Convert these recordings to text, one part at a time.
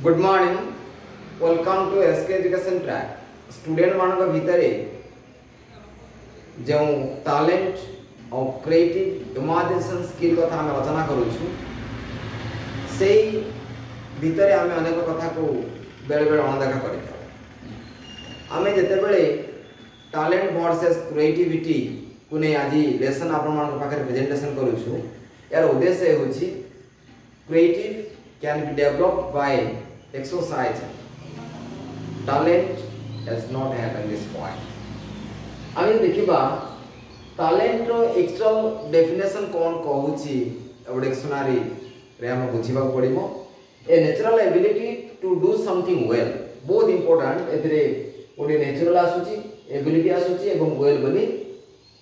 Good morning welcome to SK education track student मानक भितरे जो टैलेंट और क्रिएटिव इमेजिनेशन स्किल कथा हम आलोचना करूछु से भितरे आम अनेक कथा को बेले बेले अणदेखा कर आम जिते बड़े टैलेंट वर्सेस क्रिएटिविटी को नहीं आज लेसन आपण पाखे प्रेजेंटेशन करूछु यार उद्देश्य होछि creative can be developed by exercise. Talent does not have at this point. आगे देखिबा टैलेंट रो एक्चुअल डेफिनेशन कोन कहूची अब डिक्शनरी रे हम बुझिबा पड़िबो a natural ability to do something well बहुत इंपोर्टेंट एतरे ओडे नेचुरल आसुची एबिलिटी आसुची एवं वेल बनी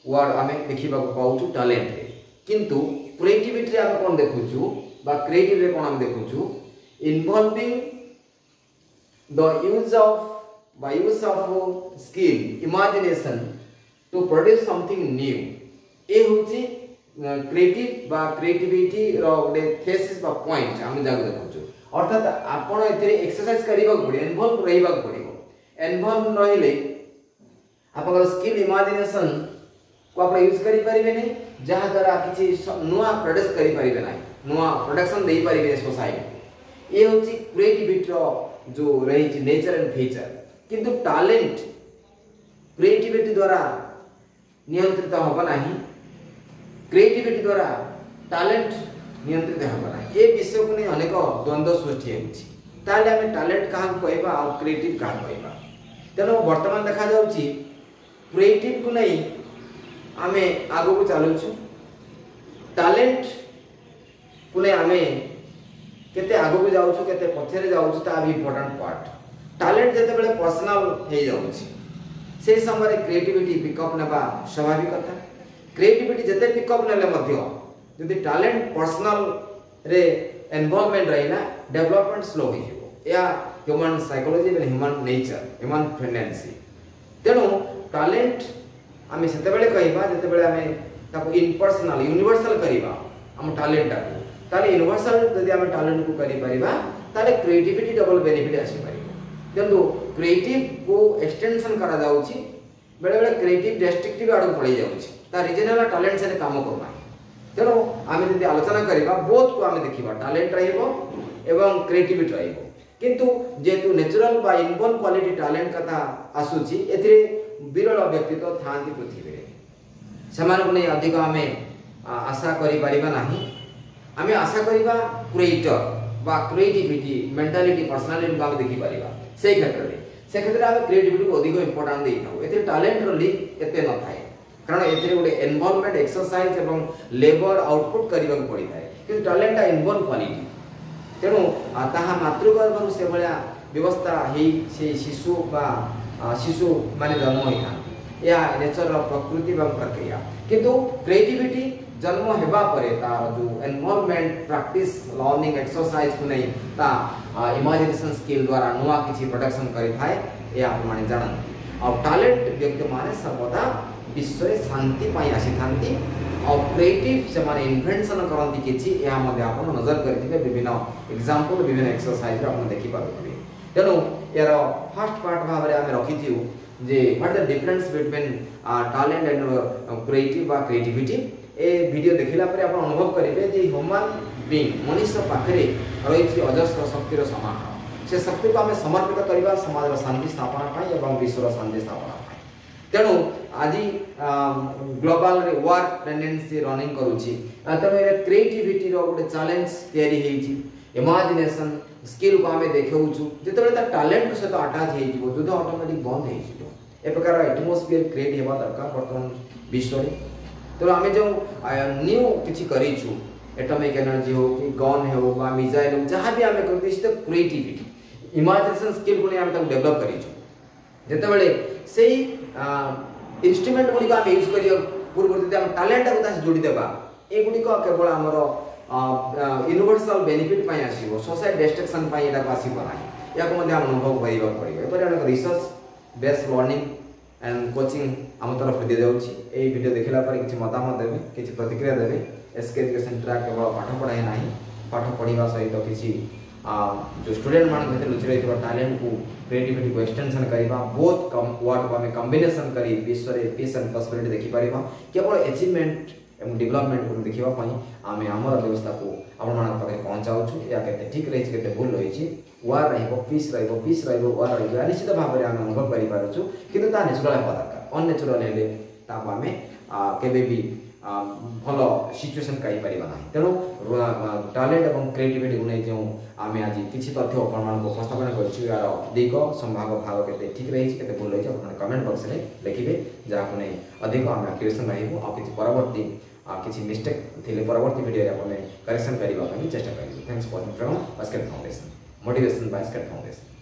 वर्ड हमें देखिबा पाउछु टैलेंट रे किंतु क्रिएटिविटी रे हम कोन देखुछु बा क्रिएटिव रे कोन हम देखुछु involving the use of skill imagination to produce something new ए होची क्रिएटिव बा क्रिएटिविटी रो गोटे थेसिस बा पॉइंट हम जाग देखुछु अर्थात आपण एतरे एक्सरसाइज करिबा पड़े इन्वॉल्व रहिबा पड़िबो इन्वॉल्व रहिले आपण स्किल इमेजिनेशन को आपण यूज करि परिबे नै जहा द्वारा किछि नुवा प्रोड्यूस करि परिबे नै नुआ प्रोडक्शन दे पारिबे सोसाइटी ये होची क्रिएटिविटी रो जो रही नेचर एंड फीचर किंतु टैलेंट क्रिएटिविटी द्वारा नियंत्रित होबा नाही क्रिएटिविटी द्वारा टैलेंट नियंत्रित होबा नाही ए विषय को नै अनेक द्वंद्व सृष्टि होची ताले हमें टैलेंट कहा कहबा और क्रिएटिव कहा कहबा तेनो वर्तमान देखा जाउची क्रिएटिव को नै आमे आगो को चालुछु टैलेंट पुणे आमे केते आगो को जाउछु केते पछरे जाउछु ता भी इंपोर्टेंट पार्ट टैलेंट जते बेले पर्सनल हे जाउछि से समय क्रिएटिविटी पिकअप नेबा स्वाभाविक कथा क्रिएटिविटी जते पिकअप नेले मध्य जदि टैलेंट पर्सनल रे इन्वॉल्वमेंट रहिना डेवलपमेंट स्लो हो जिवो या human psychology and human nature human tendency तेनो टैलेंट आमे सेते बेले कहिबा जते बेले आमे ताको इनपर्सनल यूनिवर्सल करिबा हम टैलेंट ताको ताले यूनिवर्सल यदि हम टैलेंट को करि परिबा ताले क्रिएटिविटी डबल बेनिफिट आसी परिबो किंतु क्रिएटिव को एक्सटेंशन करा जाउची बेले बेले क्रिएटिव डिस्ट्रक्टिव आडो पड़ी जाउची ता रीजनल टैलेंट से काम करबा तेनो आमे यदि आलोचना करिबा बोथ को आमे देखिबा टैलेंट रहिबो एवं क्रिएटिविटी रहिबो किंतु जेतु नेचुरल बा इनबोर्न क्वालिटी टैलेंट कथा आसुची एथिरे विरल व्यक्तित्व थांती पृथ्वी रे समान को नै अधिक आमे आशा करि परिबा नाही आमे आशा करिबा क्रिएटर बा क्रिएटिविटी मेंटालिटी पर्सनालिटी को देखि परिबा से क्षेत्र में आमे क्रिएटिविटी को अधिक इंपोर्टेंट देई थाउ एते टैलेंट रो लिंक एते न थाए कारण एते गोटे इन्वॉल्वमेंट एक्सरसाइज एवं लेबर आउटपुट करिबा पड़ी थाए कि टैलेंट इनबोर्न क्वालिटी तेनु ताहा मातृगर्भ से भलिया व्यवस्था हे से शिशु बा शिशु माने जन्म होई था या नेचर प्रकृति एवं प्रक्रिया किंतु क्रिएटिविटी जन्म हेबा परे तार जो इन्वॉल्वमेंट प्रैक्टिस लर्निंग एक्सरसाइज को नहीं ता इमेजिनेशन स्किल द्वारा नुआ किछि प्रोडक्शन करि थाए ए आपण माने जानନ୍ତି और टैलेंट व्यक्ति माने सर्वदा विश्व रे शांति पाई आसी थांती और क्रिएटिव से माने इन्वेंशन करंती किछि या मध्ये आपण नजर करथिबे विभिन्न एग्जांपल विभिन्न एक्सरसाइज रे आपण देखि पाबे तेनु यार फर्स्ट पार्ट भाबरे आमे रखिथिउ जे what the difference between talent and creative बा क्रिएटिविटी ए वीडियो देखिला पर आपण अनुभव करिवे जे ह्यूमन बीइंग मनुष्य पाखरे रहिछि अजस्र शक्तिर समाहार से शक्ति को हमें समर्पित करिबा समाज रो शांति स्थापना पाई एवं विश्व रो शांति स्थापना पाई तेनु आजि ग्लोबल रे वार टेंडेंसी रनिंग करूछि तेनु ए क्रिएटिविटी रो गोटे चैलेंज तयारी हेछि इमेजिनेशन स्किल को हमें देखौछु जेतबेले ता टैलेंट से तो अटैच हे जिवो युद्ध ऑटोमेटिक बंद हे जिवो ए प्रकार एटमॉस्फियर क्रिएट हेबा दरकार वर्तमान विश्व रे तो आमे जो न्यू किछि करिछु एटॉमिक एनर्जी हो कि गन हो बा मिसाइल हो जहां भी आमे करदिस तो क्रिएटिविटी इमेजिनेशन स्किल को आमे ताको डेवलप करिछु जेतबेले सेही इंस्ट्रूमेंट गुडी को आमे यूज करियो पूर्व जति आमे टैलेंट को तास जोडी देबा ए गुडी को केवल हमरो यूनिवर्सल बेनिफिट पाई आसीबो सोसाइटी डिस्ट्रक्शन पाई एटा आसीबो नाही या को मध्ये हम अनुभव करिबा पड़िबो एपर अनेक research based learning and coaching आम तरफ दे जाउछि ए वीडियो देखिला पर किछि मतामत देबे किछि प्रतिक्रिया देबे एसके एजुकेशन ट्रैक केवल पाठ पढ़ाई नाही पाठ पढ़िबा सहित किछि जो स्टूडेंट मान भीतर लुचि रही टैलेंट को क्रिएटिविटी को एक्सटेंशन करवा बोथ वर्ड को आम कॉम्बिनेशन करी विश्व में पीस एंड पॉसिबिलिटी देखि परिबा केवल अचीवमेंट एवं डेवलपमेंट को देखा आम आमर व्यवस्था को आपण मान पाखे पहुँचाऊँ या के ठीक रही के भूल रही वार पीस पीस वार निश्चित भाव में आम अनुभव करूँ कि नेचुराल हवा दरकार अननेचुराल हेले आम केबे भी भल सिचुएसन कहीं पारिबा ना तेणु टैलेंट और क्रिएटिविटी को नहीं जो आम आज किसी तथ्य आपण उपस्थापन कर दिग संभाव भाव के ठीक रही के भूल रही है कमेंट बॉक्स में लिखे जहाँ नहीं अधिक आम क्रिएशन रही किसी परवर्ती किसी मिस्टेक थी परवर्ती वीडियो आप करेक्शन करने चेष्टा करेंगे। Thanks for from basket foundation motivation basket foundation.